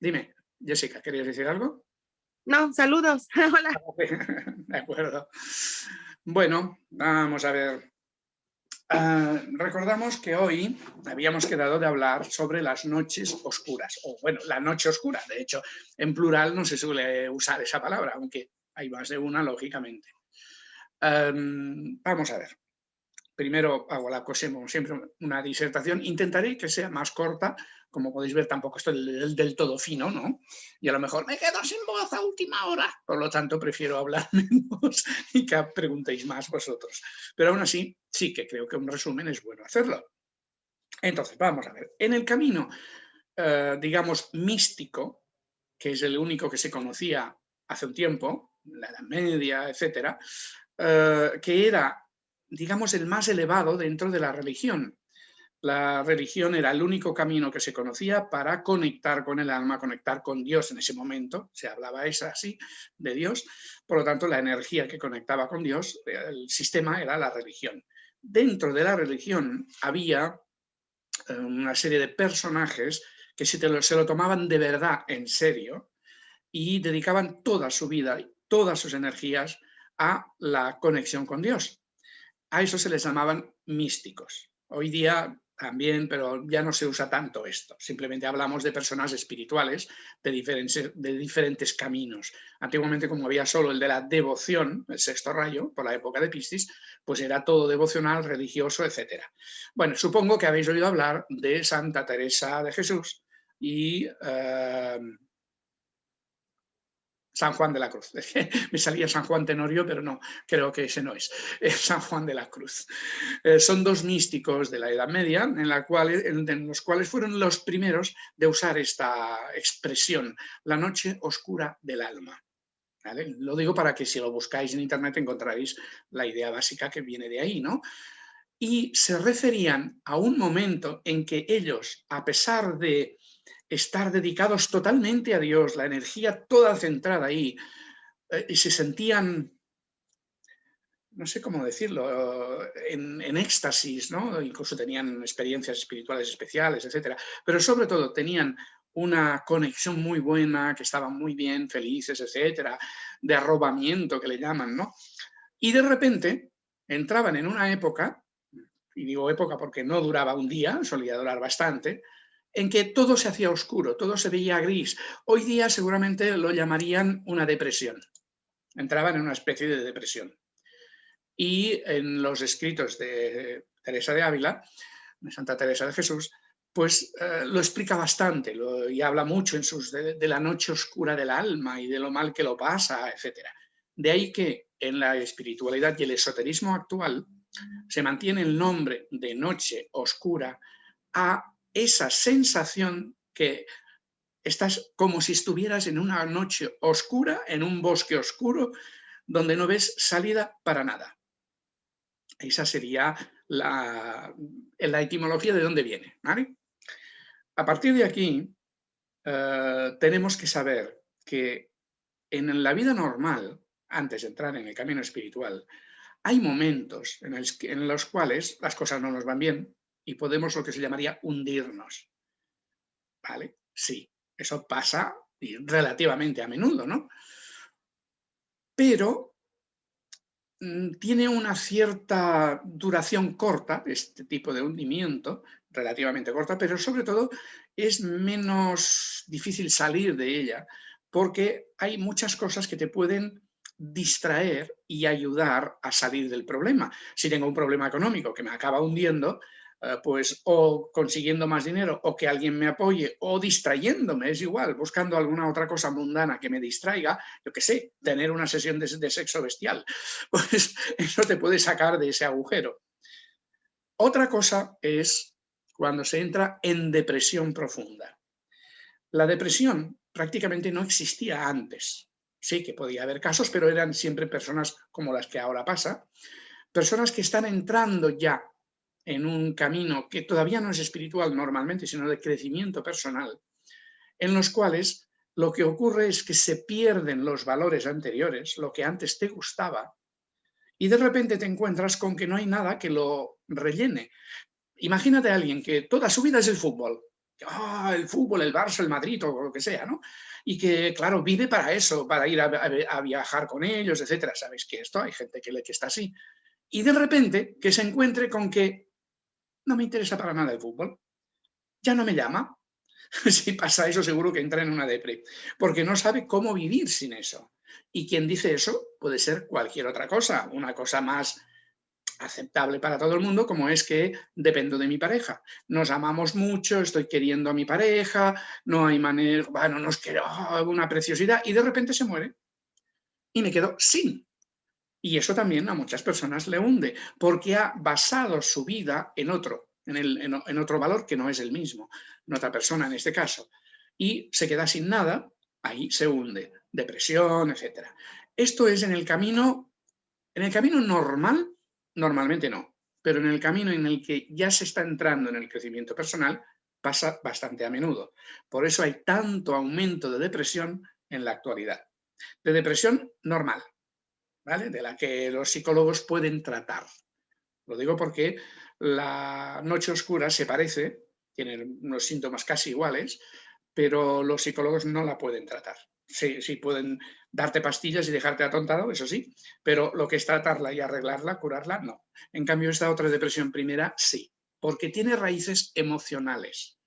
Dime, Jessica, ¿querías decir algo? No, saludos. Hola. De acuerdo. Bueno, vamos a ver. Recordamos que hoy habíamos quedado de hablar sobre las noches oscuras, o bueno, la noche oscura. De hecho, en plural no se suele usar esa palabra, aunque hay más de una, lógicamente. Vamos a ver. Primero hago como siempre, una disertación. Intentaré que sea más corta. Como podéis ver, tampoco estoy del todo fino, ¿no? Y a lo mejor me quedo sin voz a última hora. Por lo tanto, prefiero hablar menos y que preguntéis más vosotros. Pero aún así, sí que creo que un resumen es bueno hacerlo. Entonces, vamos a ver. En el camino, digamos, místico, que es el único que se conocía hace un tiempo, la Edad Media, etcétera, que era, digamos, el más elevado dentro de la religión. La religión era el único camino que se conocía para conectar con el alma, conectar con Dios en ese momento. Se hablaba así de Dios. Por lo tanto, la energía que conectaba con Dios, el sistema era la religión. Dentro de la religión había una serie de personajes que se lo tomaban de verdad en serio y dedicaban toda su vida, todas sus energías a la conexión con Dios. A eso se les llamaban místicos. Hoy día también, pero ya no se usa tanto esto. Simplemente hablamos de personas espirituales de diferentes caminos. Antiguamente, como había solo el de la devoción, el sexto rayo, por la época de Piscis, pues era todo devocional, religioso, etc. Bueno, supongo que habéis oído hablar de Santa Teresa de Jesús y San Juan de la Cruz. Me salía San Juan Tenorio, pero no, creo que ese no es. San Juan de la Cruz. Son dos místicos de la Edad Media en los cuales fueron los primeros de usar esta expresión, la noche oscura del alma. ¿Vale? Lo digo para que si lo buscáis en internet encontraréis la idea básica que viene de ahí, ¿no? Y se referían a un momento en que ellos, a pesar de estar dedicados totalmente a Dios, la energía toda centrada ahí, y se sentían, no sé cómo decirlo, en éxtasis, ¿no? Incluso tenían experiencias espirituales especiales, etcétera. Pero sobre todo tenían una conexión muy buena, que estaban muy bien, felices, etcétera, de arrobamiento que le llaman, ¿no? Y de repente entraban en una época, y digo época porque no duraba un día, solía durar bastante, en que todo se hacía oscuro, todo se veía gris. Hoy día seguramente lo llamarían una depresión. Entraban en una especie de depresión. Y en los escritos de Teresa de Ávila, de Santa Teresa de Jesús, pues lo explica bastante y habla mucho de la noche oscura del alma y de lo mal que lo pasa, etc. De ahí que en la espiritualidad y el esoterismo actual se mantiene el nombre de noche oscura a esa sensación que estás como si estuvieras en una noche oscura, en un bosque oscuro, donde no ves salida para nada. Esa sería la etimología de dónde viene. ¿Vale? A partir de aquí, tenemos que saber que en la vida normal, antes de entrar en el camino espiritual, hay momentos en los cuales las cosas no nos van bien y podemos lo que se llamaría hundirnos. ¿Vale? Sí, eso pasa relativamente a menudo, ¿no? Pero tiene una cierta duración corta, este tipo de hundimiento, relativamente corta, pero sobre todo es menos difícil salir de ella porque hay muchas cosas que te pueden distraer y ayudar a salir del problema. Si tengo un problema económico que me acaba hundiendo, pues o consiguiendo más dinero o que alguien me apoye o distrayéndome, es igual, buscando alguna otra cosa mundana que me distraiga, yo qué sé, tener una sesión de sexo bestial, pues eso te puede sacar de ese agujero. Otra cosa es cuando se entra en depresión profunda. La depresión prácticamente no existía antes. Sí que podía haber casos, pero eran siempre personas como las que ahora pasa, personas que están entrando ya en un camino que todavía no es espiritual normalmente, sino de crecimiento personal, en los cuales lo que ocurre es que se pierden los valores anteriores, lo que antes te gustaba, y de repente te encuentras con que no hay nada que lo rellene. Imagínate a alguien que toda su vida es el fútbol, el fútbol, el Barça, el Madrid o lo que sea, ¿no? Y que, claro, vive para eso, para ir a viajar con ellos, etcétera. ¿Sabéis que esto? Hay gente que está así. Y de repente que se encuentre con que no me interesa para nada el fútbol, ya no me llama. Si pasa eso, seguro que entra en una depre, porque no sabe cómo vivir sin eso. Y quien dice eso puede ser cualquier otra cosa, una cosa más aceptable para todo el mundo, como es que dependo de mi pareja. Nos amamos mucho, estoy queriendo a mi pareja, no hay manera, bueno, nos quiero, una preciosidad, y de repente se muere y me quedo sin. Y eso también a muchas personas le hunde, porque ha basado su vida en otro, en otro valor que no es el mismo, en otra persona en este caso, y se queda sin nada, ahí se hunde, depresión, etcétera. Esto es en el camino normal, normalmente no, pero en el camino en el que ya se está entrando en el crecimiento personal, pasa bastante a menudo. Por eso hay tanto aumento de depresión en la actualidad. De depresión normal, ¿vale? De la que los psicólogos pueden tratar. Lo digo porque la noche oscura se parece, tiene unos síntomas casi iguales, pero los psicólogos no la pueden tratar. Sí, sí pueden darte pastillas y dejarte atontado, eso sí, pero lo que es tratarla y arreglarla, curarla, no. En cambio, esta otra depresión primera, sí, porque tiene raíces emocionales.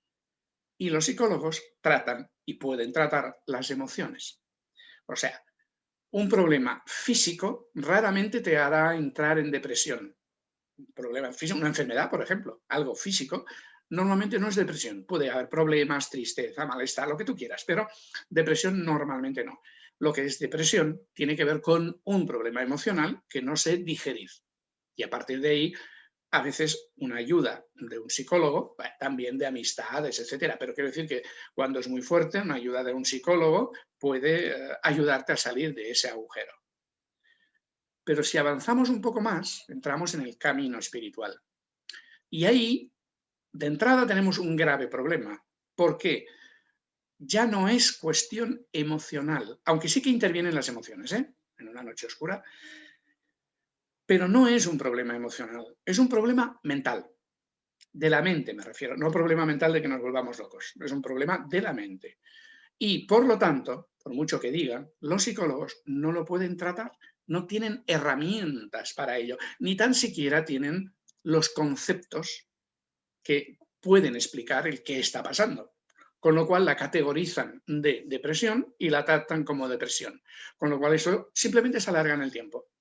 Y los psicólogos tratan y pueden tratar las emociones. O sea, un problema físico raramente te hará entrar en depresión. Un problema físico, una enfermedad, por ejemplo, algo físico, normalmente no es depresión. Puede haber problemas, tristeza, malestar, lo que tú quieras, pero depresión normalmente no. Lo que es depresión tiene que ver con un problema emocional que no sé digerir. Y a partir de ahí, a veces una ayuda de un psicólogo, también de amistades, etcétera. Pero quiero decir que cuando es muy fuerte, una ayuda de un psicólogo puede ayudarte a salir de ese agujero. Pero si avanzamos un poco más, entramos en el camino espiritual. Y ahí, de entrada, tenemos un grave problema. ¿Por qué? Ya no es cuestión emocional, aunque sí que intervienen las emociones, ¿eh? En una noche oscura, pero no es un problema emocional, es un problema mental. De la mente me refiero, no problema mental de que nos volvamos locos, es un problema de la mente. Y por lo tanto, por mucho que digan, los psicólogos no lo pueden tratar, no tienen herramientas para ello, ni tan siquiera tienen los conceptos que pueden explicar el qué está pasando. Con lo cual la categorizan de depresión y la tratan como depresión. Con lo cual eso simplemente se alarga en el tiempo.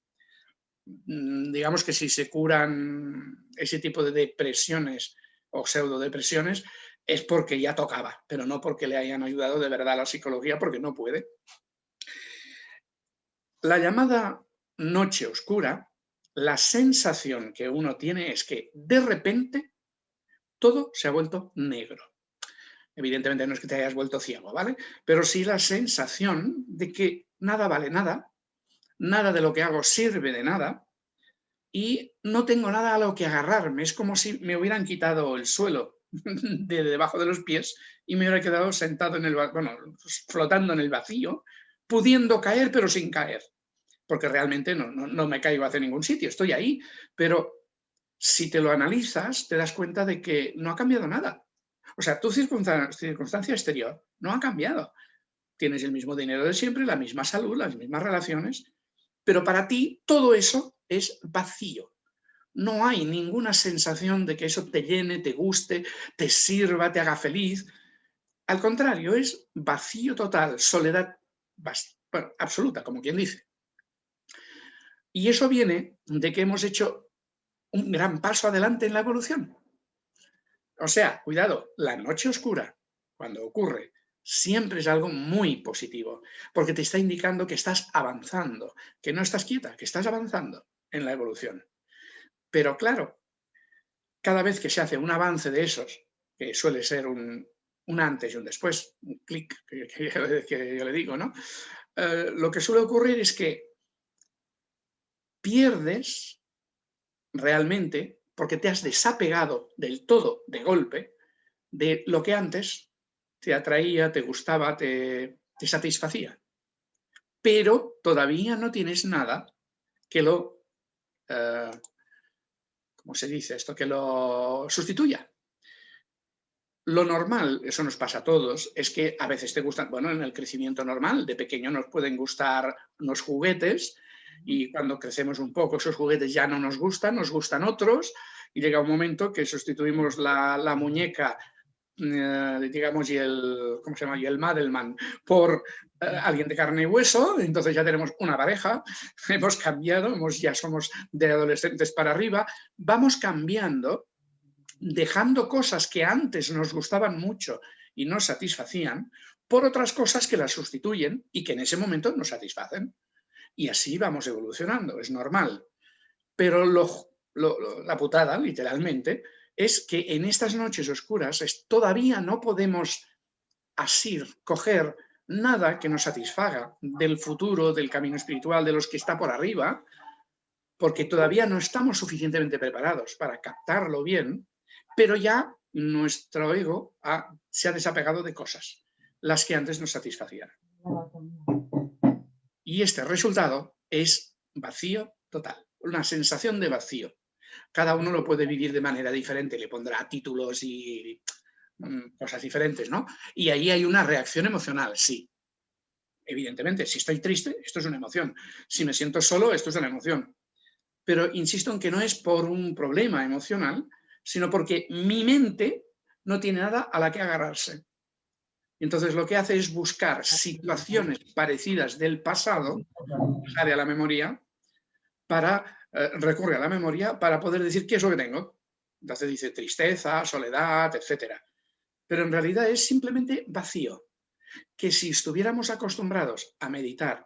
Digamos que si se curan ese tipo de depresiones o pseudodepresiones es porque ya tocaba, pero no porque le hayan ayudado de verdad a la psicología, porque no puede. La llamada noche oscura, la sensación que uno tiene es que de repente todo se ha vuelto negro. Evidentemente no es que te hayas vuelto ciego, ¿vale? Pero sí la sensación de que nada vale nada, nada de lo que hago sirve de nada, y no tengo nada a lo que agarrarme. Es como si me hubieran quitado el suelo de debajo de los pies y me hubiera quedado sentado en el, bueno, flotando en el vacío, pudiendo caer pero sin caer, porque realmente no me caigo hacia ningún sitio, estoy ahí, pero si te lo analizas te das cuenta de que no ha cambiado nada. O sea, tu circunstancia exterior no ha cambiado. Tienes el mismo dinero de siempre, la misma salud, las mismas relaciones, pero para ti todo eso es vacío. No hay ninguna sensación de que eso te llene, te guste, te sirva, te haga feliz. Al contrario, es vacío total, soledad bueno, absoluta, como quien dice. Y eso viene de que hemos hecho un gran paso adelante en la evolución. O sea, cuidado, la noche oscura, cuando ocurre, siempre es algo muy positivo, porque te está indicando que estás avanzando, que no estás quieta, que estás avanzando en la evolución. Pero claro, cada vez que se hace un avance de esos, que suele ser un antes y un después, un clic que yo le digo, ¿no? Lo que suele ocurrir es que pierdes realmente, porque te has desapegado del todo de golpe, de lo que antes te atraía, te gustaba, te satisfacía. Pero todavía no tienes nada que lo, ¿cómo se dice esto? Que lo sustituya. Lo normal, eso nos pasa a todos, es que a veces te gustan, bueno, en el crecimiento normal, de pequeño nos pueden gustar unos juguetes y cuando crecemos un poco esos juguetes ya no nos gustan otros y llega un momento que sustituimos la muñeca, digamos, ¿cómo se llama? Y el Madelman por alguien de carne y hueso, entonces ya tenemos una pareja, hemos cambiado, ya somos de adolescentes para arriba, vamos cambiando, dejando cosas que antes nos gustaban mucho y nos satisfacían por otras cosas que las sustituyen y que en ese momento nos satisfacen. Y así vamos evolucionando, es normal. Pero la putada, literalmente, es que en estas noches oscuras todavía no podemos asir, coger nada que nos satisfaga del futuro, del camino espiritual, de los que está por arriba, porque todavía no estamos suficientemente preparados para captarlo bien, pero ya nuestro ego se ha desapegado de cosas, las que antes nos satisfacían. Y este resultado es vacío total, una sensación de vacío. Cada uno lo puede vivir de manera diferente, le pondrá títulos y cosas diferentes, ¿no? Y ahí hay una reacción emocional, sí. Evidentemente, si estoy triste, esto es una emoción. Si me siento solo, esto es una emoción. Pero insisto en que no es por un problema emocional, sino porque mi mente no tiene nada a la que agarrarse. Y entonces lo que hace es buscar situaciones parecidas del pasado, sale a la memoria, recurre a la memoria para poder decir qué es lo que tengo. Entonces dice tristeza, soledad, etc. Pero en realidad es simplemente vacío. Que si estuviéramos acostumbrados a meditar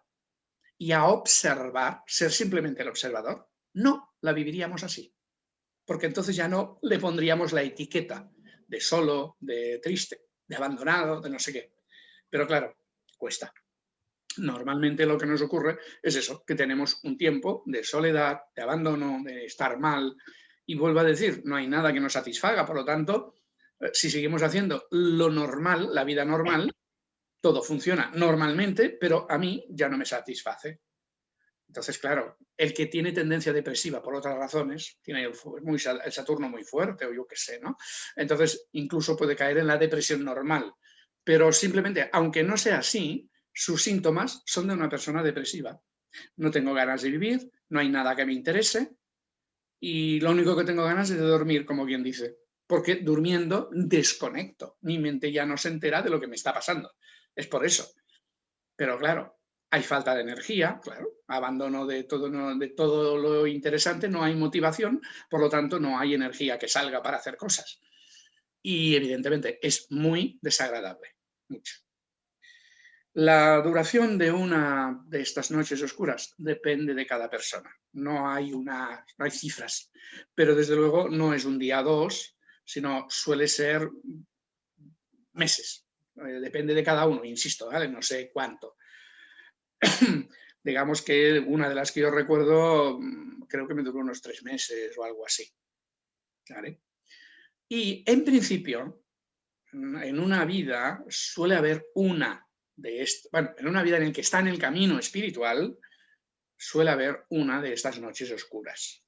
y a observar, ser simplemente el observador, no la viviríamos así. Porque entonces ya no le pondríamos la etiqueta de solo, de triste, de abandonado, de no sé qué. Pero claro, cuesta. Normalmente lo que nos ocurre es eso, que tenemos un tiempo de soledad, de abandono, de estar mal, y vuelvo a decir, no hay nada que nos satisfaga, por lo tanto, si seguimos haciendo lo normal, la vida normal, todo funciona normalmente, pero a mí ya no me satisface. Entonces, claro, el que tiene tendencia depresiva por otras razones, tiene el Saturno muy fuerte o yo qué sé, ¿no? Entonces, incluso puede caer en la depresión normal. Pero simplemente, aunque no sea así, sus síntomas son de una persona depresiva. No tengo ganas de vivir, no hay nada que me interese y lo único que tengo ganas es de dormir, como bien dice. Porque durmiendo desconecto. Mi mente ya no se entera de lo que me está pasando. Es por eso. Pero claro, hay falta de energía, claro, abandono de todo lo interesante, no hay motivación, por lo tanto no hay energía que salga para hacer cosas. Y evidentemente es muy desagradable, mucho. La duración de una de estas noches oscuras depende de cada persona. No hay cifras, pero desde luego no es un día o dos, sino suele ser meses. Depende de cada uno, insisto, ¿vale? No sé cuánto. Digamos que una de las que yo recuerdo, creo que me duró unos 3 meses o algo así. ¿Vale? Y en principio, en una vida suele haber una de estas, bueno, en una vida en la que está en el camino espiritual, suele haber una de estas noches oscuras,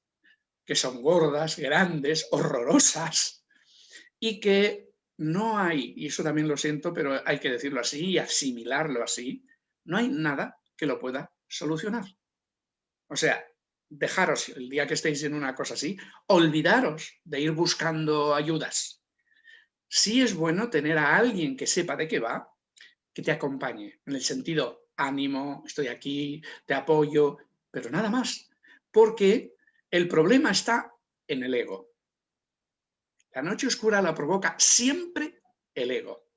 que son gordas, grandes, horrorosas, y que no hay, y eso también lo siento, pero hay que decirlo así y asimilarlo así, no hay nada que lo pueda solucionar. O sea, dejaros, el día que estéis en una cosa así, olvidaros de ir buscando ayudas. Sí es bueno tener a alguien que sepa de qué va, que te acompañe, en el sentido, ánimo, estoy aquí, te apoyo, pero nada más, porque el problema está en el ego. La noche oscura la provoca siempre el ego,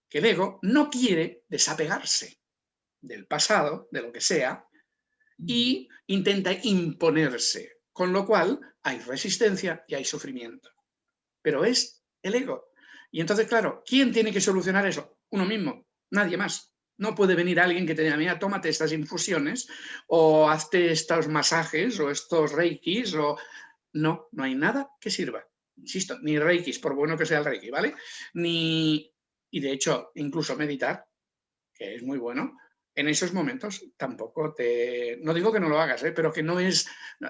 que el ego no quiere desapegarse del pasado, de lo que sea, y intenta imponerse, con lo cual hay resistencia y hay sufrimiento. Pero es el ego. Y entonces, claro, ¿quién tiene que solucionar eso? Uno mismo, nadie más. No puede venir alguien que te diga, mira, tómate estas infusiones o hazte estos masajes o estos reikis o... No, no hay nada que sirva. Insisto, ni reikis, por bueno que sea el reiki, ¿vale? Y de hecho, incluso meditar, que es muy bueno, en esos momentos tampoco no digo que no lo hagas, pero que no es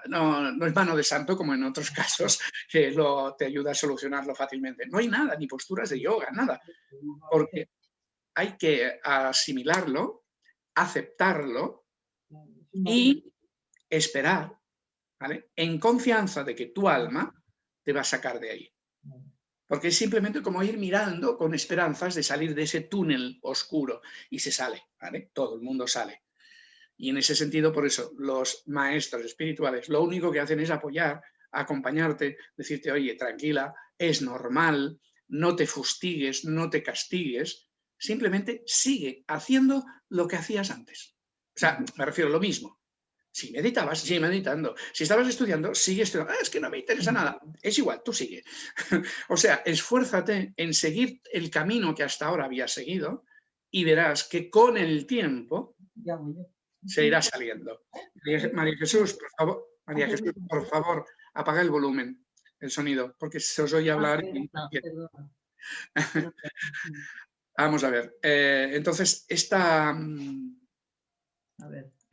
mano de santo como en otros casos que te ayuda a solucionarlo fácilmente. No hay nada, ni posturas de yoga, nada, porque hay que asimilarlo, aceptarlo y esperar, ¿vale? En confianza de que tu alma te va a sacar de ahí. Porque es simplemente como ir mirando con esperanzas de salir de ese túnel oscuro y se sale, ¿vale? Todo el mundo sale. Y en ese sentido, por eso, los maestros espirituales lo único que hacen es apoyar, acompañarte, decirte, oye, tranquila, es normal, no te fustigues, no te castigues, simplemente sigue haciendo lo que hacías antes. O sea, me refiero a lo mismo. Si meditabas, sigue meditando. Si estabas estudiando, sigue estudiando. Es que no me interesa nada. Es igual, tú sigue. O sea, esfuérzate en seguir el camino que hasta ahora habías seguido y verás que con el tiempo se irá saliendo. María Jesús, por favor, apaga el volumen, el sonido, porque se os oye hablar. Vamos a ver. Entonces, es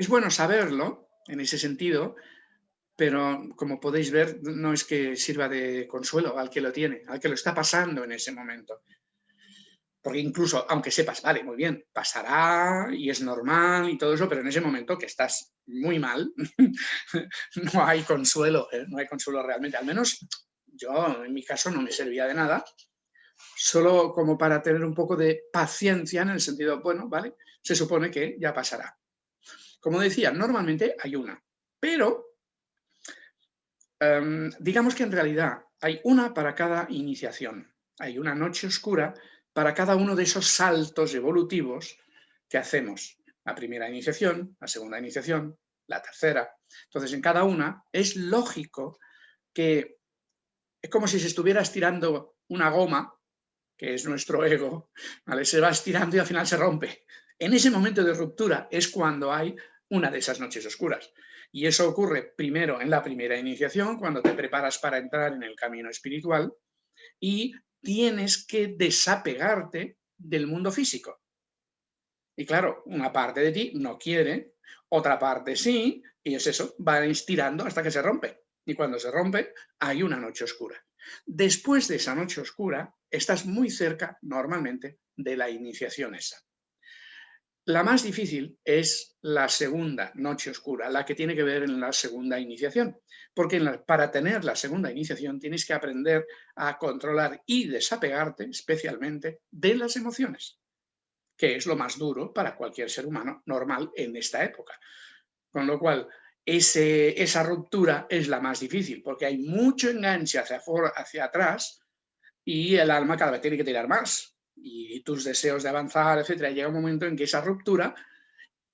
bueno saberlo en ese sentido, pero como podéis ver, no es que sirva de consuelo al que lo tiene, al que lo está pasando en ese momento. Porque incluso, aunque sepas, vale, muy bien, pasará y es normal y todo eso, pero en ese momento que estás muy mal, no hay consuelo, no hay consuelo realmente. Al menos yo, en mi caso, no me servía de nada, solo como para tener un poco de paciencia en el sentido, bueno, vale, se supone que ya pasará. Como decía, normalmente hay una, pero digamos que en realidad hay una para cada iniciación. Hay una noche oscura para cada uno de esos saltos evolutivos que hacemos. La primera iniciación, la segunda iniciación, la tercera. Entonces, en cada una es lógico que es como si se estuviera estirando una goma, que es nuestro ego, ¿vale? Se va estirando y al final se rompe. En ese momento de ruptura es cuando hay una de esas noches oscuras. Y eso ocurre primero en la primera iniciación, cuando te preparas para entrar en el camino espiritual y tienes que desapegarte del mundo físico. Y claro, una parte de ti no quiere, otra parte sí, y es eso, va estirando hasta que se rompe. Y cuando se rompe, hay una noche oscura. Después de esa noche oscura, estás muy cerca, normalmente, de la iniciación esa. La más difícil es la segunda noche oscura, la que tiene que ver en la segunda iniciación, porque para tener la segunda iniciación tienes que aprender a controlar y desapegarte especialmente de las emociones, que es lo más duro para cualquier ser humano normal en esta época. Con lo cual, esa ruptura es la más difícil, porque hay mucho enganche hacia atrás y el alma cada vez tiene que tirar más. Y tus deseos de avanzar, etcétera, llega un momento en que esa ruptura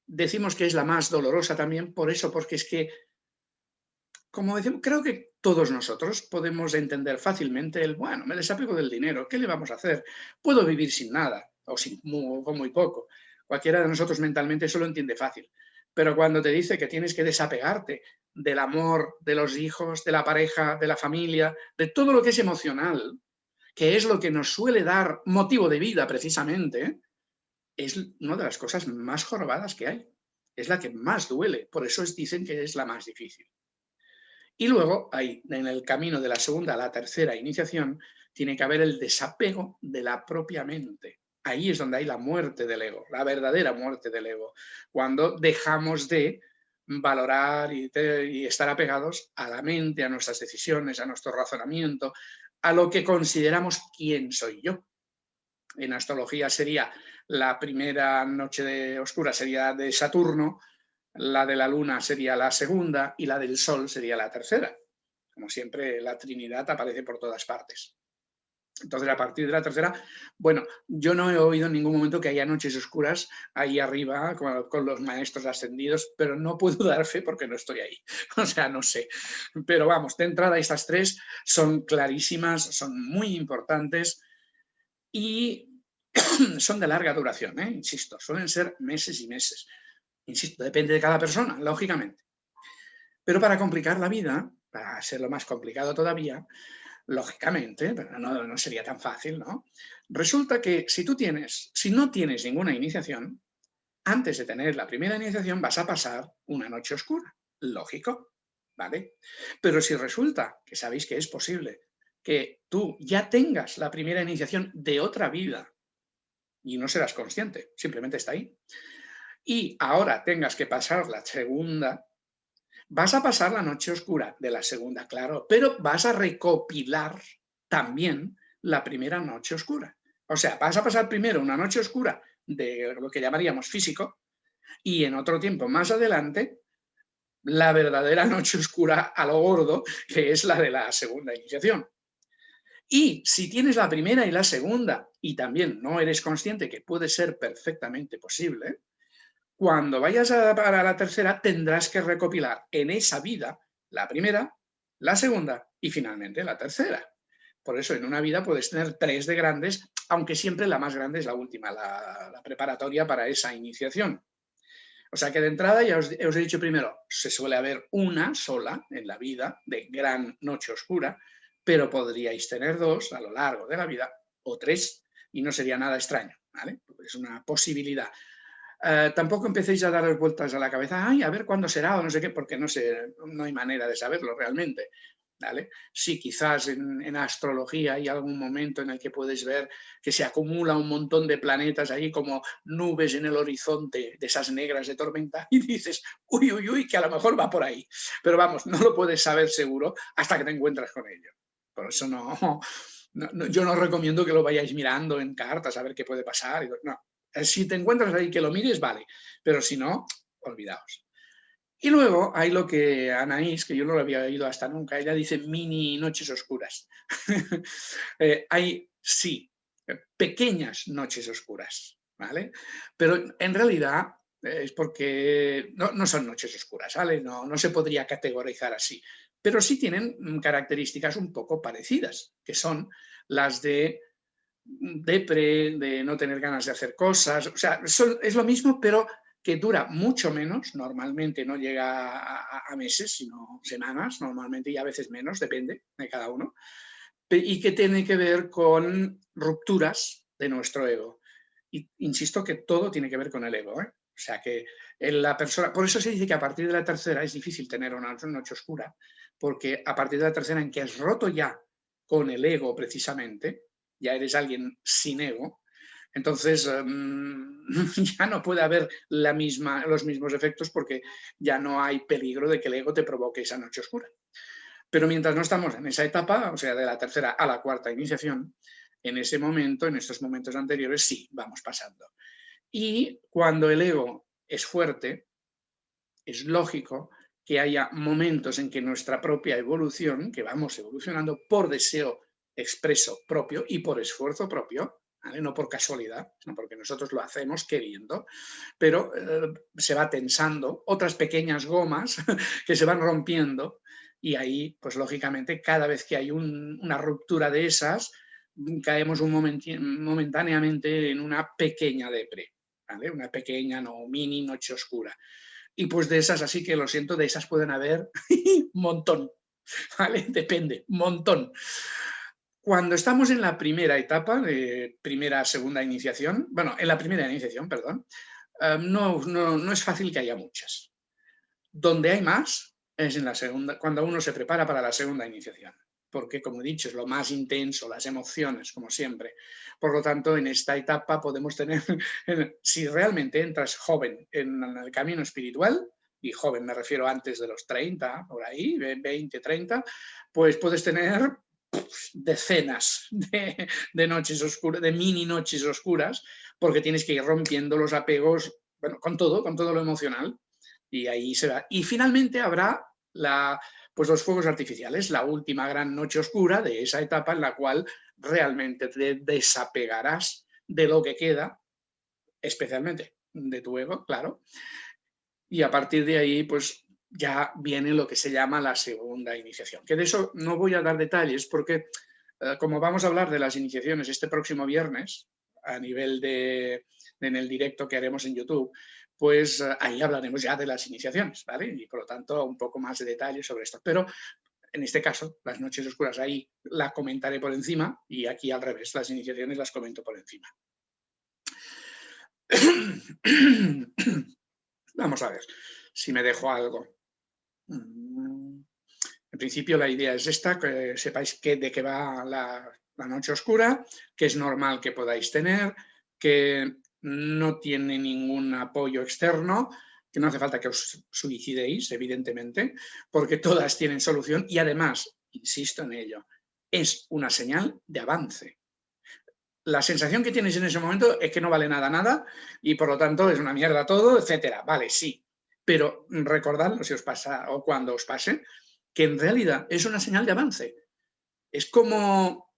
decimos que es la más dolorosa también por eso, porque es que, como decimos, creo que todos nosotros podemos entender fácilmente bueno, me desapego del dinero, ¿qué le vamos a hacer? Puedo vivir sin nada o con muy poco. Cualquiera de nosotros mentalmente eso lo entiende fácil. Pero cuando te dice que tienes que desapegarte del amor, de los hijos, de la pareja, de la familia, de todo lo que es emocional, que es lo que nos suele dar motivo de vida precisamente, es una de las cosas más jorobadas que hay. Es la que más duele, por eso dicen que es la más difícil. Y luego, ahí, en el camino de la segunda a la tercera iniciación, tiene que haber el desapego de la propia mente. Ahí es donde hay la muerte del ego, la verdadera muerte del ego, cuando dejamos de valorar y estar apegados a la mente, a nuestras decisiones, a nuestro razonamiento, a lo que consideramos quién soy yo. En astrología sería la primera noche oscura sería de Saturno, la de la Luna sería la segunda y la del Sol sería la tercera. Como siempre, la Trinidad aparece por todas partes. Entonces, a partir de la tercera, bueno, yo no he oído en ningún momento que haya noches oscuras ahí arriba con los maestros ascendidos, pero no puedo dar fe porque no estoy ahí. O sea, no sé. Pero vamos, de entrada estas tres son clarísimas, son muy importantes y son de larga duración, insisto, suelen ser meses y meses. Insisto, depende de cada persona, lógicamente. Pero para complicar la vida, para hacerlo más complicado todavía, lógicamente, pero no sería tan fácil, ¿no? Resulta que si no tienes ninguna iniciación, antes de tener la primera iniciación vas a pasar una noche oscura, lógico, ¿vale? Pero si resulta, que sabéis que es posible, que tú ya tengas la primera iniciación de otra vida y no serás consciente, simplemente está ahí, y ahora tengas que pasar la segunda, vas a pasar la noche oscura de la segunda, claro, pero vas a recopilar también la primera noche oscura. O sea, vas a pasar primero una noche oscura de lo que llamaríamos físico y en otro tiempo más adelante la verdadera noche oscura a lo gordo, que es la de la segunda iniciación. Y si tienes la primera y la segunda y también no eres consciente, que puede ser perfectamente posible, cuando vayas para la tercera tendrás que recopilar en esa vida la primera, la segunda y finalmente la tercera. Por eso en una vida puedes tener 3 de grandes, aunque siempre la más grande es la última, la preparatoria para esa iniciación. O sea que de entrada ya os he dicho primero, se suele haber una sola en la vida de gran noche oscura, pero podríais tener 2 a lo largo de la vida o 3 y no sería nada extraño, ¿vale? Es una posibilidad. Tampoco empecéis a dar vueltas a la cabeza, ay, a ver cuándo será o no sé qué, porque no sé, no hay manera de saberlo realmente. ¿Vale? Sí, quizás en astrología hay algún momento en el que puedes ver que se acumula un montón de planetas ahí como nubes en el horizonte de esas negras de tormenta y dices, uy, uy, uy, que a lo mejor va por ahí. Pero vamos, no lo puedes saber seguro hasta que te encuentras con ello. Por eso yo no recomiendo que lo vayáis mirando en cartas a ver qué puede pasar. No, si te encuentras ahí que lo mires, vale, pero si no, olvidaos. Y luego hay lo que Anaís, que yo no lo había oído hasta nunca, ella dice mini noches oscuras. Hay, sí, pequeñas noches oscuras, ¿vale? Pero en realidad es porque no son noches oscuras, ¿vale? No se podría categorizar así, pero sí tienen características un poco parecidas, que son las de depre, de no tener ganas de hacer cosas, o sea, es lo mismo, pero que dura mucho menos, normalmente no llega a meses, sino semanas, normalmente y a veces menos, depende de cada uno, y que tiene que ver con rupturas de nuestro ego. Y insisto que todo tiene que ver con el ego, ¿eh? O sea que la persona, por eso se dice que a partir de la tercera es difícil tener una noche oscura, porque a partir de la tercera en que has roto ya con el ego precisamente, ya eres alguien sin ego, entonces ya no puede haber los mismos efectos porque ya no hay peligro de que el ego te provoque esa noche oscura. Pero mientras no estamos en esa etapa, o sea, de la tercera a la cuarta iniciación, en ese momento, en estos momentos anteriores, sí, vamos pasando. Y cuando el ego es fuerte, es lógico que haya momentos en que nuestra propia evolución, que vamos evolucionando por deseo expreso propio y por esfuerzo propio, ¿vale? No por casualidad, sino porque nosotros lo hacemos queriendo, pero se va tensando, otras pequeñas gomas que se van rompiendo y ahí, pues lógicamente, cada vez que hay una ruptura de esas, caemos momentáneamente en una pequeña depre, ¿vale? Una pequeña, no mini noche oscura. Y pues de esas, así que lo siento, de esas pueden haber un montón, ¿vale? Depende, un montón. Cuando estamos en la primera etapa, de primera, segunda iniciación, bueno, en la primera iniciación, perdón, no es fácil que haya muchas. Donde hay más es en la segunda, cuando uno se prepara para la segunda iniciación, porque como he dicho, es lo más intenso, las emociones, como siempre. Por lo tanto, en esta etapa podemos tener, si realmente entras joven en el camino espiritual, y joven me refiero antes de los 30, por ahí, 20, 30, pues puedes tener decenas de noches oscuras, de mini noches oscuras, porque tienes que ir rompiendo los apegos, bueno, con todo lo emocional, y ahí se va. Y finalmente habrá pues los fuegos artificiales, la última gran noche oscura de esa etapa en la cual realmente te desapegarás de lo que queda, especialmente de tu ego, claro, y a partir de ahí, pues ya viene lo que se llama la segunda iniciación. Que de eso no voy a dar detalles porque como vamos a hablar de las iniciaciones este próximo viernes, a nivel en el directo que haremos en YouTube, pues ahí hablaremos ya de las iniciaciones, ¿vale? Y por lo tanto, un poco más de detalles sobre esto. Pero en este caso, las noches oscuras ahí la comentaré por encima y aquí al revés, las iniciaciones las comento por encima. Vamos a ver si me dejo algo. En principio la idea es esta, que sepáis de qué va la noche oscura, que es normal que podáis tener, que no tiene ningún apoyo externo, que no hace falta que os suicidéis, evidentemente, porque todas tienen solución y además, insisto en ello, es una señal de avance. La sensación que tienes en ese momento es que no vale nada y por lo tanto es una mierda todo, etcétera. Vale, sí, pero recordadlo si os pasa o cuando os pase, que en realidad es una señal de avance. Es como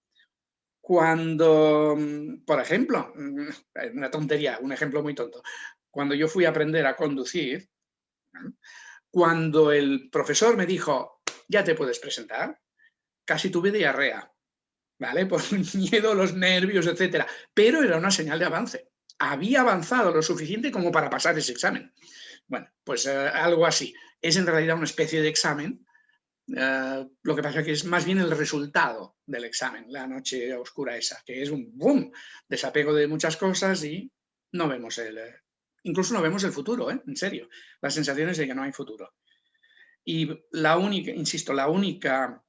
cuando, por ejemplo, una tontería, un ejemplo muy tonto, cuando yo fui a aprender a conducir, cuando el profesor me dijo, ya te puedes presentar, casi tuve diarrea, ¿vale? Por el miedo, los nervios, etcétera. Pero era una señal de avance. Había avanzado lo suficiente como para pasar ese examen. Bueno, pues algo así. Es en realidad una especie de examen. Lo que pasa es que es más bien el resultado del examen, la noche oscura esa, que es un boom, desapego de muchas cosas y no vemos incluso no vemos el futuro, en serio. Las sensaciones de que no hay futuro. Y la única, insisto, la única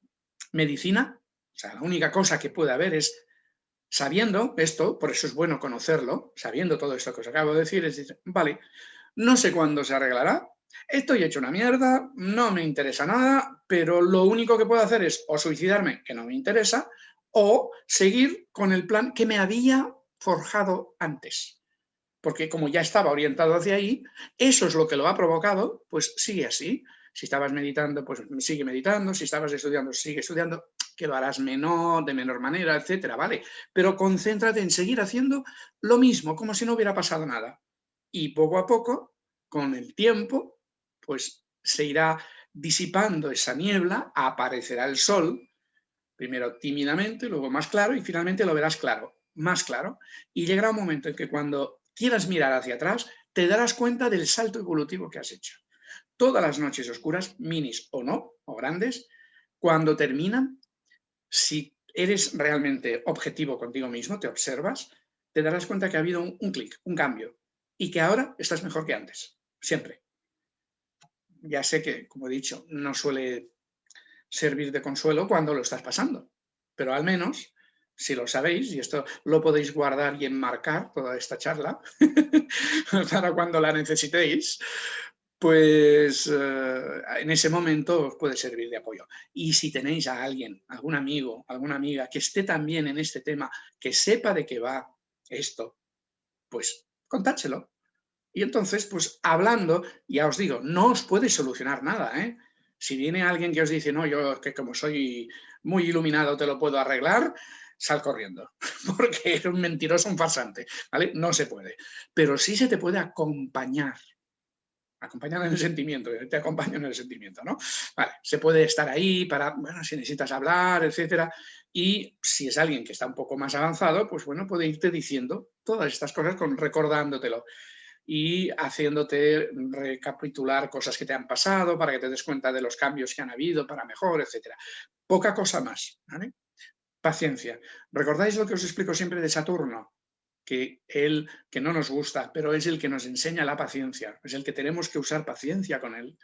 medicina, o sea, la única cosa que puede haber es, sabiendo esto, por eso es bueno conocerlo, sabiendo todo esto que os acabo de decir, es decir, vale, no sé cuándo se arreglará, estoy hecho una mierda, no me interesa nada, pero lo único que puedo hacer es o suicidarme, que no me interesa, o seguir con el plan que me había forjado antes. Porque como ya estaba orientado hacia ahí, eso es lo que lo ha provocado, pues sigue así. Si estabas meditando, pues sigue meditando, si estabas estudiando, sigue estudiando, que lo harás de menor manera, etcétera, ¿vale? Pero concéntrate en seguir haciendo lo mismo, como si no hubiera pasado nada. Y poco a poco, con el tiempo, pues se irá disipando esa niebla, aparecerá el sol, primero tímidamente, luego más claro y finalmente lo verás claro, más claro. Y llegará un momento en que cuando quieras mirar hacia atrás, te darás cuenta del salto evolutivo que has hecho. Todas las noches oscuras, minis o no, o grandes, cuando terminan, si eres realmente objetivo contigo mismo, te observas, te darás cuenta que ha habido un clic, un cambio, y que ahora estás mejor que antes, siempre. Ya sé que, como he dicho, no suele servir de consuelo cuando lo estás pasando, pero al menos, si lo sabéis, y esto lo podéis guardar y enmarcar, toda esta charla, para cuando la necesitéis, pues en ese momento os puede servir de apoyo. Y si tenéis a alguien, algún amigo, alguna amiga que esté también en este tema, que sepa de qué va esto, pues contádselo. Y entonces, pues hablando, ya os digo, no os puede solucionar nada, ¿eh? Si viene alguien que os dice, no, yo que como soy muy iluminado te lo puedo arreglar, sal corriendo, porque eres un mentiroso, un farsante, ¿vale? No se puede. Pero sí se te puede acompañar en el sentimiento, te acompaño en el sentimiento, ¿no? Vale, se puede estar ahí para, bueno, si necesitas hablar, etcétera, y si es alguien que está un poco más avanzado, pues bueno, puede irte diciendo todas estas cosas, recordándotelo y haciéndote recapitular cosas que te han pasado para que te des cuenta de los cambios que han habido para mejor, etcétera. Poca cosa más, ¿vale? Paciencia. ¿Recordáis lo que os explico siempre de Saturno? Que él, que no nos gusta, pero es el que nos enseña la paciencia, es el que tenemos que usar paciencia con él,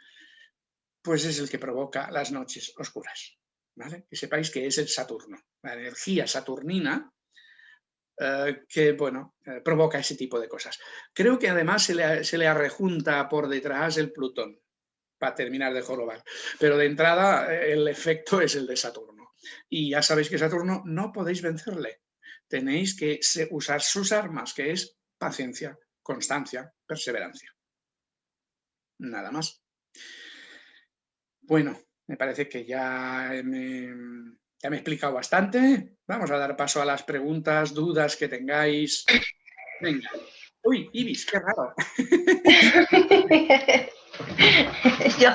pues es el que provoca las noches oscuras, ¿vale? Que sepáis que es el Saturno, la energía saturnina que, bueno, provoca ese tipo de cosas. Creo que además se le arrejunta por detrás el Plutón, para terminar de jorobar, pero de entrada el efecto es el de Saturno. Y ya sabéis que Saturno no podéis vencerle, tenéis que usar sus armas, que es paciencia, constancia, perseverancia. Nada más. Bueno, me parece que ya me he explicado bastante. Vamos a dar paso a las preguntas, dudas que tengáis. Venga. Uy, Ibis, qué raro. Yo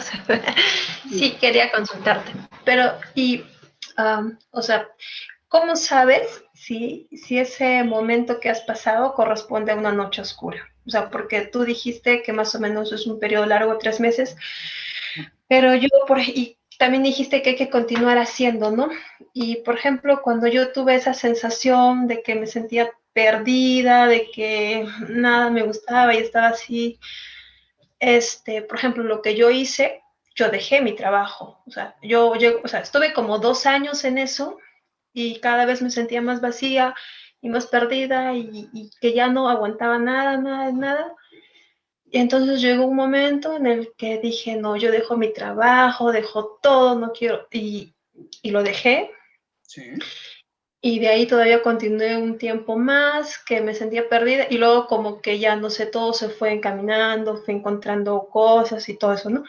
sí quería consultarte, pero o sea, ¿cómo sabes si ese momento que has pasado corresponde a una noche oscura? O sea, porque tú dijiste que más o menos es un periodo largo, 3 meses, pero y también dijiste que hay que continuar haciendo, ¿no? Y, por ejemplo, cuando yo tuve esa sensación de que me sentía perdida, de que nada me gustaba y estaba así. Por ejemplo, lo que yo hice, yo dejé mi trabajo. O sea, estuve como 2 años en eso y cada vez me sentía más vacía y más perdida y que ya no aguantaba nada, nada, nada. Y entonces llegó un momento en el que dije, no, yo dejo mi trabajo, dejo todo, no quiero, y lo dejé. Sí. Y de ahí todavía continué un tiempo más, que me sentía perdida, y luego como que ya, no sé, todo se fue encaminando, fui encontrando cosas y todo eso, ¿no?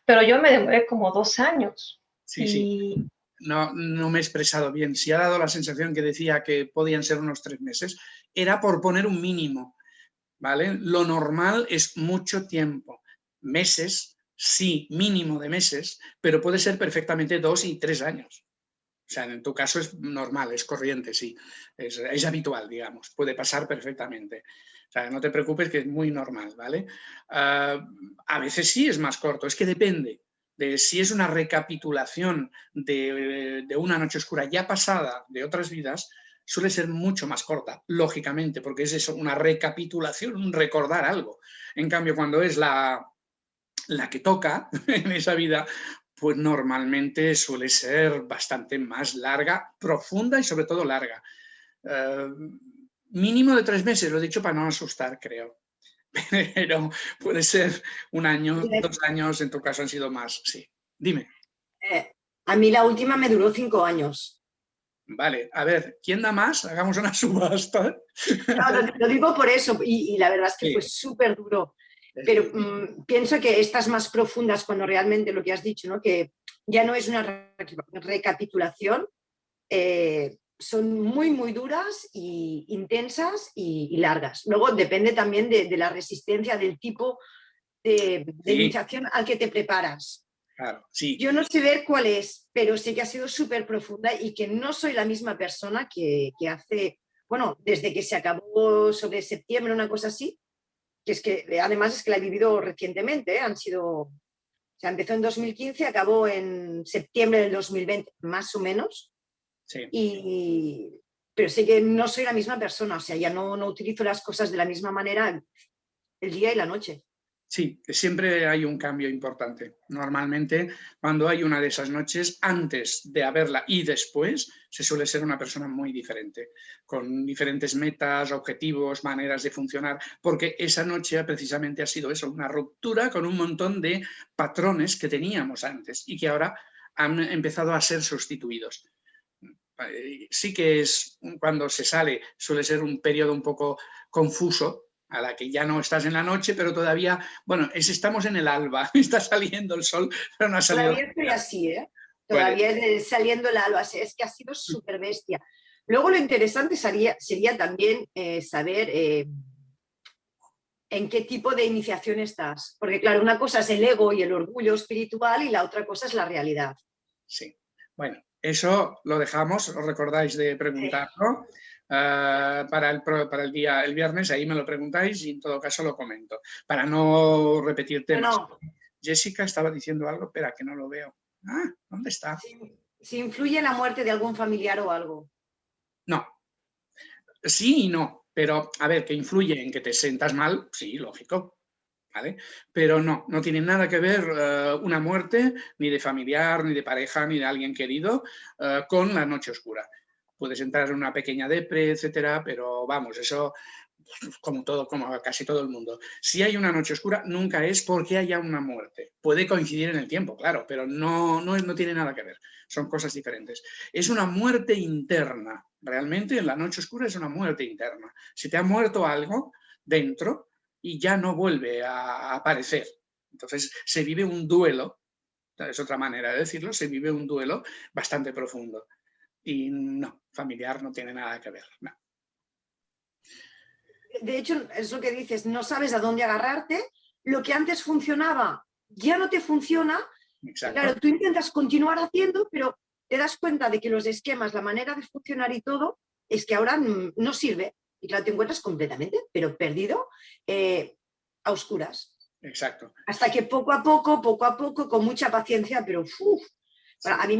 Pero yo me demoré como 2 años. Sí, sí. Y No me he expresado bien. Si ha dado la sensación que decía que podían ser unos 3 meses, era por poner un mínimo, ¿vale? Lo normal es mucho tiempo. Meses, sí, mínimo de meses, pero puede ser perfectamente 2 y 3 años. O sea, en tu caso es normal, es corriente, sí. Es habitual, digamos. Puede pasar perfectamente. O sea, no te preocupes, que es muy normal, ¿vale? A veces sí es más corto, es que depende de si es una recapitulación de una noche oscura ya pasada de otras vidas, suele ser mucho más corta, lógicamente, porque es eso, una recapitulación, un recordar algo. En cambio, cuando es la que toca en esa vida, pues normalmente suele ser bastante más larga, profunda y sobre todo larga. Mínimo de 3 meses, lo he dicho para no asustar, creo. Pero puede ser 1 año, 2 años, en tu caso han sido más, sí. Dime. A mí la última me duró 5 años. Vale, a ver, ¿quién da más? Hagamos una subasta. No, lo digo por eso, y la verdad es que Sí. fue súper duro. Pero pienso que estas más profundas, cuando realmente lo que has dicho, ¿no? Que ya no es una recapitulación, son muy, muy duras y intensas y largas. Luego depende también de la resistencia, del tipo de Sí, iniciación al que te preparas. claro, sí. Yo no sé ver cuál es, pero sé que ha sido súper profunda y que no soy la misma persona que hace, bueno, desde que se acabó sobre septiembre, una cosa así, que es que además es que la he vivido recientemente, han sido, o sea, empezó en 2015, acabó en septiembre del 2020, más o menos, Sí. pero sé que no soy la misma persona, o sea, ya no utilizo las cosas de la misma manera el día y la noche. Sí, siempre hay un cambio importante. Normalmente, cuando hay una de esas noches, antes de haberla y después, se suele ser una persona muy diferente, con diferentes metas, objetivos, maneras de funcionar, porque esa noche precisamente ha sido eso, una ruptura con un montón de patrones que teníamos antes y que ahora han empezado a ser sustituidos. Sí que es cuando se sale, suele ser un periodo un poco confuso, a la que ya no estás en la noche, pero todavía, bueno, estamos en el alba, está saliendo el sol, pero no ha salido. Todavía estoy así, ¿eh? Bueno. Todavía es saliendo el alba, es que ha sido súper bestia. Luego lo interesante sería también saber en qué tipo de iniciación estás. Porque claro, una cosa es el ego y el orgullo espiritual y la otra cosa es la realidad. Sí, bueno, eso lo dejamos, os recordáis de preguntarlo. Para el día, el viernes, ahí me lo preguntáis y en todo caso lo comento, para no repetir temas. No. Jessica estaba diciendo algo, espera, que no lo veo. ¿Dónde está? Si influye la muerte de algún familiar o algo. No, sí y no, pero a ver, que influye en que te sientas mal, sí, lógico, ¿vale? Pero no tiene nada que ver una muerte, ni de familiar, ni de pareja, ni de alguien querido, con la noche oscura. Puedes entrar en una pequeña depre, etcétera, pero vamos, eso como casi todo el mundo. Si hay una noche oscura, nunca es porque haya una muerte. Puede coincidir en el tiempo, claro, pero no tiene nada que ver. Son cosas diferentes. Es una muerte interna. Realmente la noche oscura es una muerte interna. Si te ha muerto algo dentro y ya no vuelve a aparecer. Entonces se vive un duelo, es otra manera de decirlo, se vive un duelo bastante profundo. Y no, familiar no tiene nada que ver. No. De hecho, es lo que dices, no sabes a dónde agarrarte, lo que antes funcionaba ya no te funciona. Exacto. Claro, tú intentas continuar haciendo, pero te das cuenta de que los esquemas, la manera de funcionar y todo, es que ahora no sirve. Y claro, te encuentras completamente, pero perdido, a oscuras. Exacto. Hasta que poco a poco, con mucha paciencia, pero bueno, a mí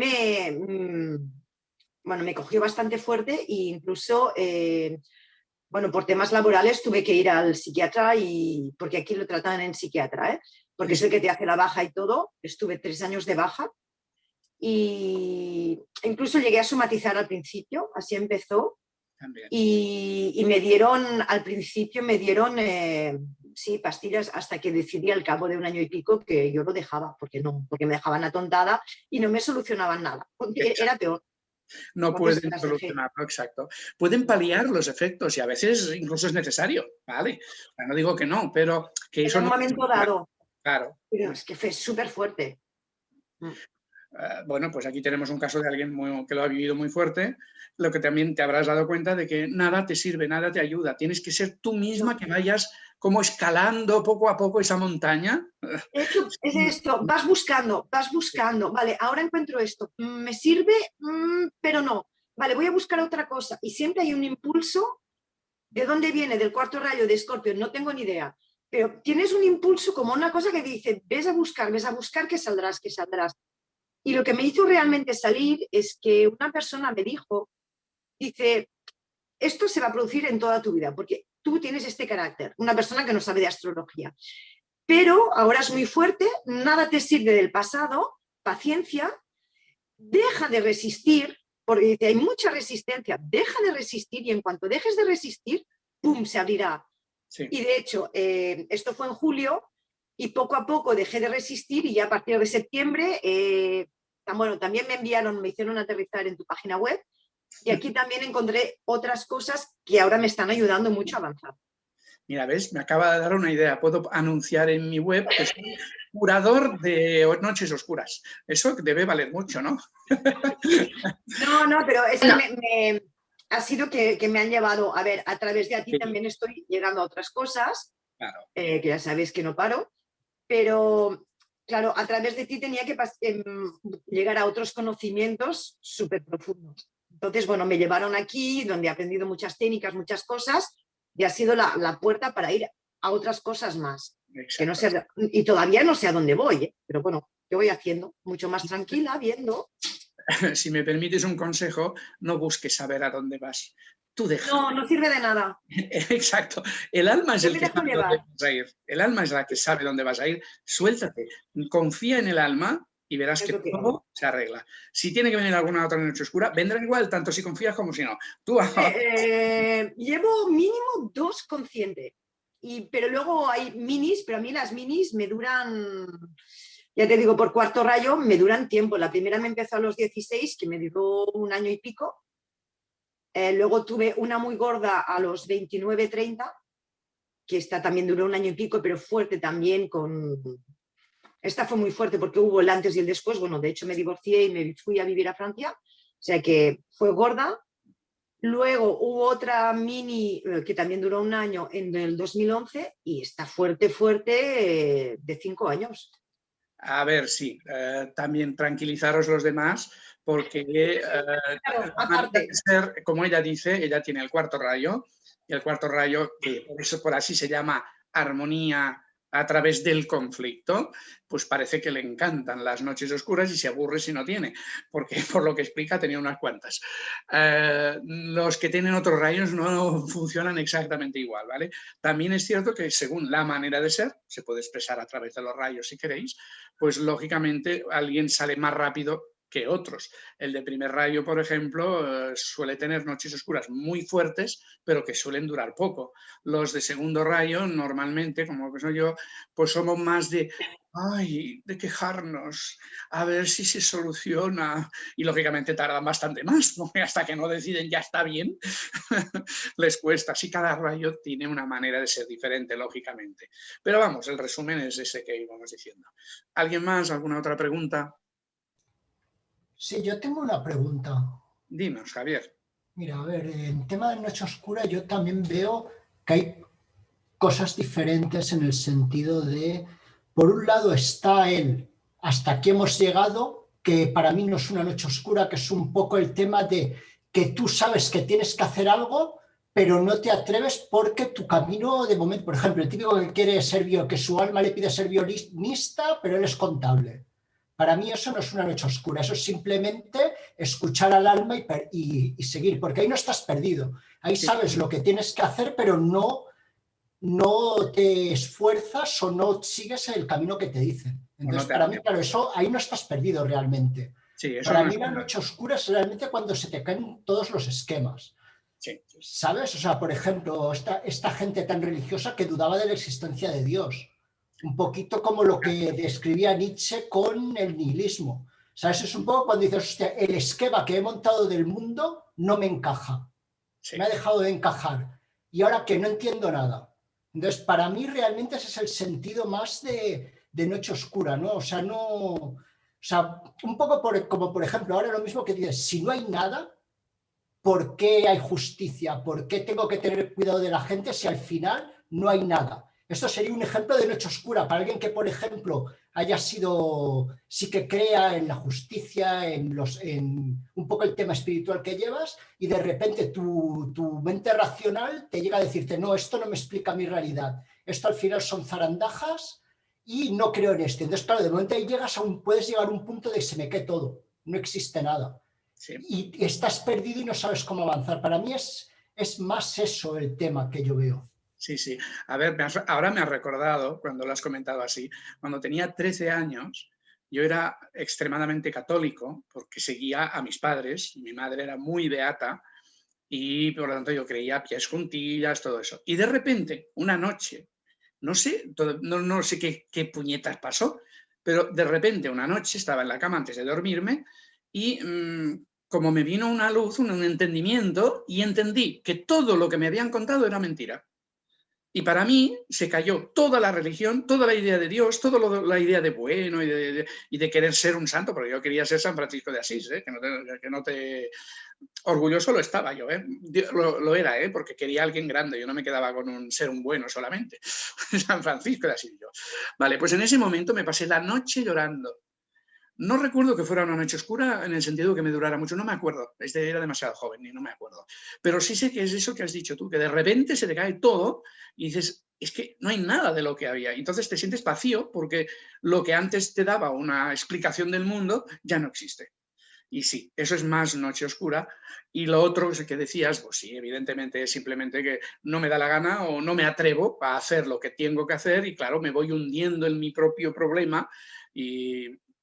me cogió bastante fuerte e incluso bueno, por temas laborales tuve que ir al psiquiatra porque aquí lo tratan en psiquiatra, porque es el que te hace la baja y todo. Estuve 3 años de baja y incluso llegué a somatizar al principio, así empezó. También. Y al principio me dieron sí, pastillas hasta que decidí al cabo de 1 año y pico que yo lo dejaba, porque me dejaban atontada y no me solucionaban nada. Era peor. No Entonces, pueden las dejé. solucionarlo, exacto. Pueden paliar los efectos y a veces incluso es necesario, ¿vale? O sea, no digo que no, pero que eso En un no... momento dado. Claro. Pero es que fue súper fuerte. Bueno, pues aquí tenemos un caso de alguien que lo ha vivido muy fuerte, lo que también te habrás dado cuenta de que nada te sirve, nada te ayuda. Tienes que ser tú misma que vayas como escalando poco a poco esa montaña. De hecho, es esto, vas buscando, vale, ahora encuentro esto, me sirve, pero no, vale, voy a buscar otra cosa. Y siempre hay un impulso. ¿De dónde viene? Del 4º rayo de Escorpio, no tengo ni idea. Pero tienes un impulso como una cosa que dice, ves a buscar, que saldrás, que saldrás. Y lo que me hizo realmente salir es que una persona me dijo, dice, esto se va a producir en toda tu vida, porque tú tienes este carácter, una persona que no sabe de astrología. Pero ahora es muy fuerte, nada te sirve del pasado, paciencia, deja de resistir, porque dice, hay mucha resistencia, deja de resistir y en cuanto dejes de resistir, ¡pum!, se abrirá. Sí. Y de hecho, esto fue en julio y poco a poco dejé de resistir y ya a partir de septiembre, bueno, también me hicieron aterrizar en tu página web y aquí también encontré otras cosas que ahora me están ayudando mucho a avanzar. Mira, ¿ves? Me acaba de dar una idea. Puedo anunciar en mi web que soy curador de noches oscuras. Eso debe valer mucho, ¿no? No, pero es que ha sido que me han llevado, a ver, a través de a ti Sí. también estoy llegando a otras cosas, Claro. que ya sabéis que no paro, pero claro, a través de ti tenía que llegar a otros conocimientos súper profundos. Entonces, bueno, me llevaron aquí, donde he aprendido muchas técnicas, muchas cosas, y ha sido la puerta para ir a otras cosas más. Que no sé, y todavía no sé a dónde voy, pero bueno, yo voy haciendo mucho más tranquila, viendo. Si me permites un consejo, no busques saber a dónde vas. Tú deja. No sirve de nada. Exacto. El alma es Yo el me que dejo sabe llevar. dónde vas a ir. El alma es la que sabe dónde vas a ir. Suéltate. Confía en el alma y verás que todo se arregla. Si tiene que venir alguna otra noche oscura, vendrá igual, tanto si confías como si no. Tú... Llevo mínimo 2 conscientes. Pero luego hay minis, pero a mí las minis me duran, ya te digo, por 4º rayo me duran tiempo. La primera me empezó a los 16, que me duró 1 año y pico. Luego tuve una muy gorda a los 29, 30, que esta también duró 1 año y pico, pero fuerte también. Esta fue muy fuerte porque hubo el antes y el después. Bueno, de hecho me divorcié y me fui a vivir a Francia, o sea que fue gorda. Luego hubo otra mini que también duró 1 año en el 2011 y está fuerte, de 5 años. A ver, sí, también tranquilizaros los demás, porque Claro, aparte, como ella dice, ella tiene el 4º rayo, y el 4º rayo, que por así se llama armonía a través del conflicto, pues parece que le encantan las noches oscuras y se aburre si no tiene, porque por lo que explica tenía unas cuantas. Los que tienen otros rayos no funcionan exactamente igual, ¿vale? También es cierto que según la manera de ser, se puede expresar a través de los rayos si queréis, pues lógicamente alguien sale más rápido que otros. El de primer rayo, por ejemplo, suele tener noches oscuras muy fuertes, pero que suelen durar poco. Los de segundo rayo, normalmente, como soy yo, pues somos más de quejarnos, a ver si se soluciona. Y lógicamente tardan bastante más, porque hasta que no deciden ya está bien, les cuesta. Así cada rayo tiene una manera de ser diferente, lógicamente. Pero vamos, el resumen es ese que íbamos diciendo. ¿Alguien más? ¿Alguna otra pregunta? Sí, yo tengo una pregunta. Dinos, Javier. Mira, a ver, en tema de Noche Oscura yo también veo que hay cosas diferentes en el sentido de, por un lado está el hasta aquí hemos llegado, que para mí no es una noche oscura, que es un poco el tema de que tú sabes que tienes que hacer algo, pero no te atreves porque tu camino de momento, por ejemplo, el típico que quiere ser que su alma le pide ser violinista, pero él es contable. Para mí eso no es una noche oscura, eso es simplemente escuchar al alma y seguir, porque ahí no estás perdido. Ahí sabes lo que tienes que hacer, pero no te esfuerzas o no sigues el camino que te dicen. Entonces, para mí, claro, eso ahí no estás perdido realmente. Sí, eso para no mí la noche oscura es realmente cuando se te caen todos los esquemas. Sí. ¿Sabes? O sea, por ejemplo, esta gente tan religiosa que dudaba de la existencia de Dios. Un poquito como lo que describía Nietzsche con el nihilismo. ¿Sabes? Es un poco cuando dices, hostia, el esquema que he montado del mundo no me encaja. Sí. Me ha dejado de encajar. Y ahora que no entiendo nada. Entonces, para mí realmente ese es el sentido más de noche oscura, ¿no? O sea, un poco como por ejemplo, ahora lo mismo que dices, si no hay nada, ¿por qué hay justicia? ¿Por qué tengo que tener cuidado de la gente si al final no hay nada? Esto sería un ejemplo de noche oscura para alguien que, por ejemplo, sí que crea en la justicia, en un poco el tema espiritual que llevas, y de repente tu mente racional te llega a decirte, no, esto no me explica mi realidad, esto al final son zarandajas y no creo en esto. Entonces, claro, de momento ahí puedes llegar a un punto de que se me cae todo, no existe nada. Sí. Y estás perdido y no sabes cómo avanzar. Para mí es más eso el tema que yo veo. Sí, sí. A ver, ahora me has recordado, cuando lo has comentado así, cuando tenía 13 años, yo era extremadamente católico porque seguía a mis padres, mi madre era muy beata y por lo tanto yo creía pies juntillas, todo eso. Y de repente, una noche, no sé qué puñetas pasó, pero de repente una noche estaba en la cama antes de dormirme y como me vino una luz, un entendimiento, y entendí que todo lo que me habían contado era mentira. Y para mí se cayó toda la religión, toda la idea de Dios, toda la idea de bueno y de querer ser un santo, porque yo quería ser San Francisco de Asís, que no te... Orgulloso lo estaba yo, lo era, porque quería a alguien grande, yo no me quedaba con ser un bueno solamente. San Francisco de Asís yo. Vale, pues en ese momento me pasé la noche llorando. No recuerdo que fuera una noche oscura en el sentido que me durara mucho, no me acuerdo, era demasiado joven y no me acuerdo. Pero sí sé que es eso que has dicho tú, que de repente se te cae todo y dices, es que no hay nada de lo que había. Y entonces te sientes vacío porque lo que antes te daba una explicación del mundo ya no existe. Y sí, eso es más noche oscura. Y lo otro que decías, pues sí, evidentemente es simplemente que no me da la gana o no me atrevo a hacer lo que tengo que hacer y claro, me voy hundiendo en mi propio problema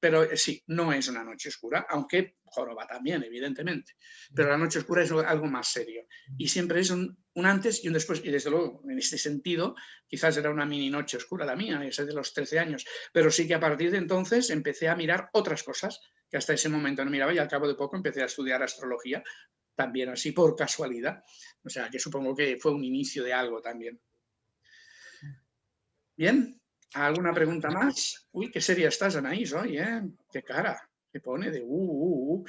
pero sí, no es una noche oscura, aunque joroba también, evidentemente. Pero la noche oscura es algo más serio. Y siempre es un antes y un después. Y desde luego, en este sentido, quizás era una mini noche oscura la mía, esa de los 13 años. Pero sí que a partir de entonces empecé a mirar otras cosas que hasta ese momento no miraba y al cabo de poco empecé a estudiar astrología, también así por casualidad. O sea, que supongo que fue un inicio de algo también. Bien. ¿Alguna pregunta más? Uy, qué seria estás, Anaís, hoy, ¿eh? Qué cara, que pone de No,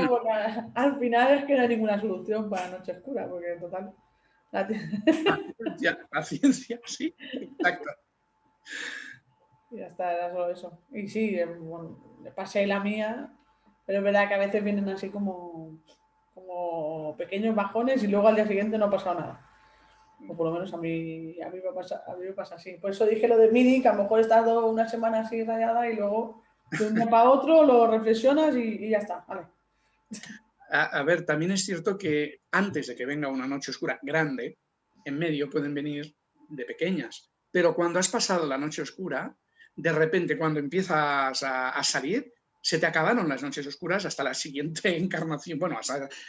porque al final es que no hay ninguna solución para Noche Oscura, porque en total... Paciencia, sí, exacto. Y ya está, era solo eso. Y sí, bueno, le pasé la mía, pero es verdad que a veces vienen así como pequeños bajones y luego al día siguiente no ha pasado nada. O por lo menos a mí me pasa así. Por eso dije lo de MIDI, que a lo mejor he estado una semana así rayada y luego de un día para otro lo reflexionas y ya está. Vale. A ver, también es cierto que antes de que venga una noche oscura grande, en medio pueden venir de pequeñas. Pero cuando has pasado la noche oscura, de repente cuando empiezas a salir, se te acabaron las noches oscuras hasta la siguiente encarnación, bueno,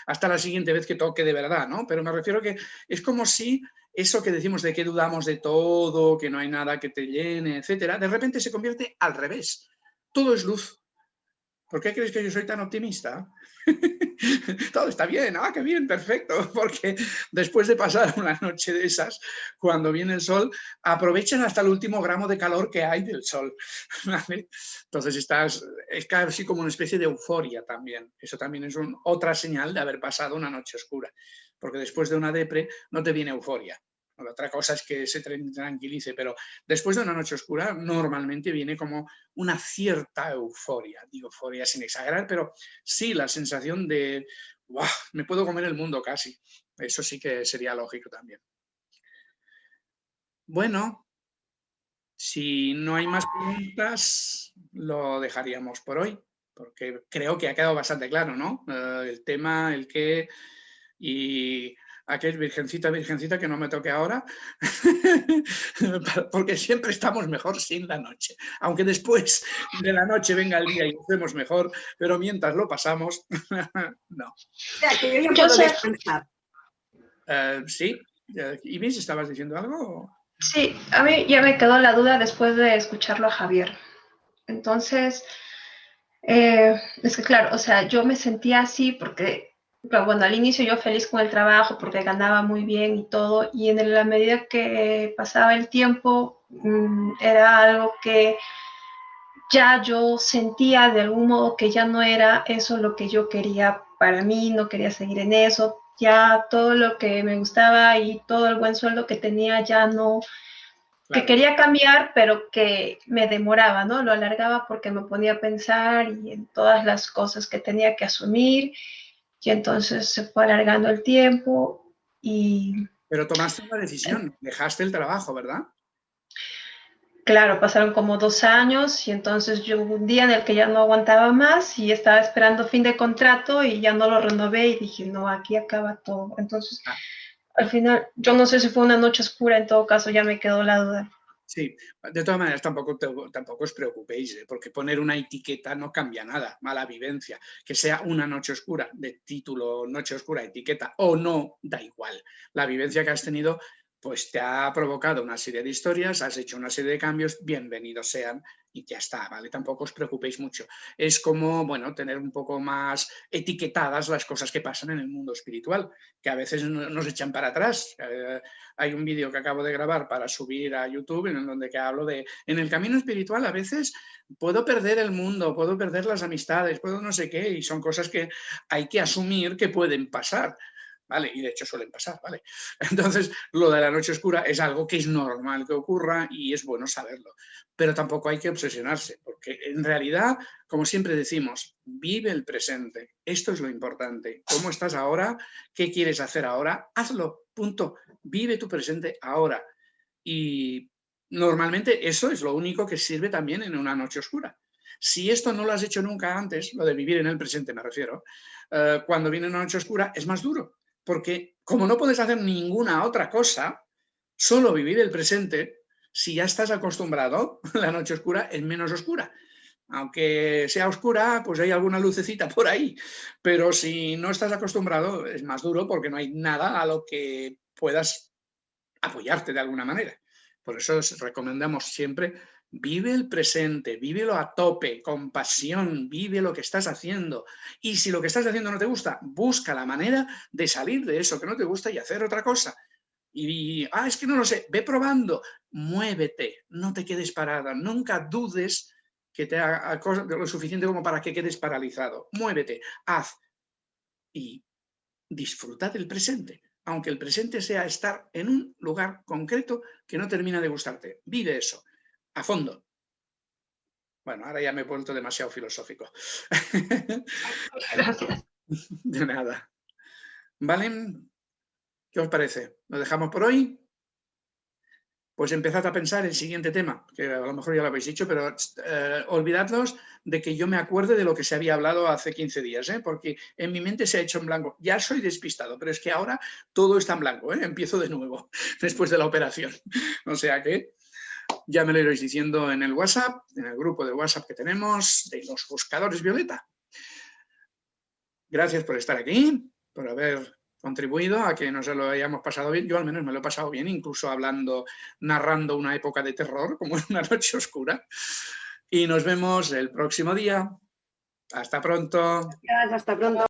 hasta la siguiente vez que toque de verdad, ¿no? Pero me refiero que es como si eso que decimos de que dudamos de todo, que no hay nada que te llene, etcétera, de repente se convierte al revés. Todo es luz. ¿Por qué crees que yo soy tan optimista? Todo está bien, qué bien, perfecto, porque después de pasar una noche de esas, cuando viene el sol, aprovechan hasta el último gramo de calor que hay del sol, ¿vale? Entonces es casi como una especie de euforia también. Eso también es otra señal de haber pasado una noche oscura, porque después de una depre no te viene euforia. Otra cosa es que se tranquilice, pero después de una noche oscura normalmente viene como una cierta euforia. Digo euforia sin exagerar, pero sí la sensación de ¡guau! Me puedo comer el mundo casi. Eso sí que sería lógico también. Bueno, si no hay más preguntas, lo dejaríamos por hoy. porque creo que ha quedado bastante claro, ¿no? El tema, el qué, y aquel virgencita, virgencita, que no me toque ahora, porque siempre estamos mejor sin la noche. Aunque después de la noche venga el día y lo hacemos mejor, pero mientras lo pasamos, no. O sea, que yo ya Yo puedo sé. descansar. Sí. ¿Ibis, estabas diciendo algo? Sí, a mí ya me quedó la duda después de escucharlo a Javier. Entonces, es que claro, o sea, yo me sentía así porque, bueno, al inicio yo feliz con el trabajo porque ganaba muy bien y todo, y en la medida que pasaba el tiempo, era algo que ya yo sentía de algún modo que ya no era eso lo que yo quería para mí, no quería seguir en eso, ya todo lo que me gustaba y todo el buen sueldo que tenía ya no, que Claro. quería cambiar, pero que me demoraba, ¿no? Lo alargaba porque me ponía a pensar y en todas las cosas que tenía que asumir, y entonces se fue alargando el tiempo y Pero tomaste una decisión, dejaste el trabajo, ¿verdad? claro, pasaron como 2 años y entonces yo un día en el que ya no aguantaba más y estaba esperando fin de contrato y ya no lo renové y dije, no, aquí acaba todo. Entonces, al final, yo no sé si fue una noche oscura, en todo caso ya me quedó la duda. Sí, de todas maneras tampoco os preocupéis, porque poner una etiqueta no cambia nada, mala vivencia. Que sea una noche oscura de título, noche oscura, etiqueta o no, da igual. La vivencia que has tenido pues te ha provocado una serie de historias, has hecho una serie de cambios, bienvenidos sean y ya está, ¿vale? Tampoco os preocupéis mucho. Es como, bueno, tener un poco más etiquetadas las cosas que pasan en el mundo espiritual, que a veces nos echan para atrás. Hay un vídeo que acabo de grabar para subir a YouTube en donde que hablo de, en el camino espiritual a veces puedo perder el mundo, puedo perder las amistades, puedo no sé qué, y son cosas que hay que asumir que pueden pasar. ¿Vale? Y de hecho suelen pasar, ¿vale? Entonces, lo de la noche oscura es algo que es normal que ocurra y es bueno saberlo. Pero tampoco hay que obsesionarse, porque en realidad, como siempre decimos, vive el presente. Esto es lo importante. ¿Cómo estás ahora? ¿Qué quieres hacer ahora? Hazlo, punto. Vive tu presente ahora. Y normalmente eso es lo único que sirve también en una noche oscura. Si esto no lo has hecho nunca antes, lo de vivir en el presente me refiero, cuando viene una noche oscura es más duro. Porque como no puedes hacer ninguna otra cosa, solo vivir el presente, si ya estás acostumbrado, la noche oscura es menos oscura. Aunque sea oscura, pues hay alguna lucecita por ahí. Pero si no estás acostumbrado, es más duro porque no hay nada a lo que puedas apoyarte de alguna manera. Por eso os recomendamos siempre, vive el presente, vívelo a tope, con pasión, vive lo que estás haciendo. Y si lo que estás haciendo no te gusta, busca la manera de salir de eso que no te gusta y hacer otra cosa. Y, es que no lo sé, ve probando, muévete, no te quedes parada, nunca dudes que te haga lo suficiente como para que quedes paralizado. Muévete, haz y disfruta del presente, aunque el presente sea estar en un lugar concreto que no termina de gustarte. Vive eso, a fondo. Bueno, ahora ya me he vuelto demasiado filosófico. Gracias. De nada. ¿Vale? ¿Qué os parece? ¿Lo dejamos por hoy? Pues empezad a pensar el siguiente tema, que a lo mejor ya lo habéis dicho, pero olvidadlos de que yo me acuerde de lo que se había hablado hace 15 días, porque en mi mente se ha hecho en blanco. Ya soy despistado, pero es que ahora todo está en blanco, empiezo de nuevo después de la operación. O sea que ya me lo iréis diciendo en el WhatsApp, en el grupo de WhatsApp que tenemos de los buscadores Violeta. Gracias por estar aquí, por haber contribuido a que nos lo hayamos pasado bien. Yo al menos me lo he pasado bien, incluso narrando una época de terror, como en una noche oscura. Y nos vemos el próximo día. Hasta pronto. Gracias, hasta pronto.